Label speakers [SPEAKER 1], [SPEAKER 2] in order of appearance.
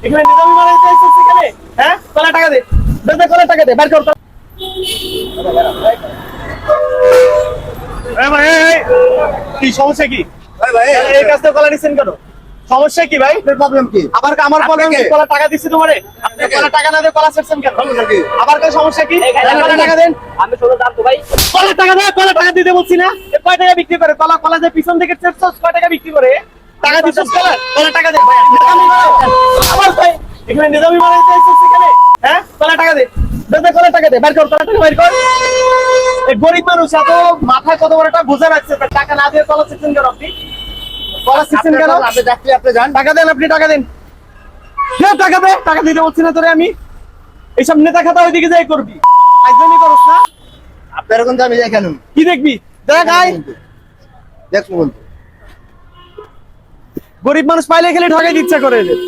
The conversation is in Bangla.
[SPEAKER 1] এখানে নিজামি মারাইতে এসেছিস এখানে? হ্যাঁ, কলা টাকা দে, দে কলা টাকা দে, বের কর। ভাই কি সমস্যা কি?
[SPEAKER 2] ভাই
[SPEAKER 1] এই কাজটা কলা নিছেন কেন? সমস্যা কি ভাই?
[SPEAKER 2] প্রবলেম কি?
[SPEAKER 1] আবার আমার প্রবলেম কি? কলা টাকা দিচ্ছি তোমারে, আপনি কলা টাকা না দিয়ে কলা ছেড়ছেন কেন? আবার কি সমস্যা কি? কলা টাকা দেন।
[SPEAKER 3] আমি শোনো দাম তো ভাই।
[SPEAKER 1] কলা টাকা দে, কলা টাকা দিতে বলছি না? কয় টাকা বিক্রি করে? কলা কলা যে পিছন থেকে ছেড়ছস কয় টাকা বিক্রি করে? টাকা দিছস কলা? কলা টাকা দে ভাই। আবার ভাই এখানে নিজামি মারাইতে এসেছিস এখানে? হ্যাঁ, কলা টাকা দে, দে কলা টাকা দে, বের কর, কলা টাকা বের কর। এই গরিব মানুষ এত মাথায় কত বড় একটা বোঝা রাখছে, টাকা না দিয়ে কলা ছেড়ছেন কেন আপনি? কলা ছেড়ছেন কেন?
[SPEAKER 2] আপনি যাত্রী, আপনি যান।
[SPEAKER 1] টাকা দেন, আপনি টাকা দেন। টাকা দে, টাকা দিতে বলছি না তোরে আমি। এইসব নেতা খাতা ওইদিকে যাই করবি, একদমই করস না।
[SPEAKER 2] আপনার এখন আমি যাই কেন?
[SPEAKER 1] কি দেখবি? দেখ আয়।
[SPEAKER 2] দেখবো বলবো।
[SPEAKER 1] গরিব মানুষ পাইলে খেলে ঠকাই ইচ্ছা করে এদের।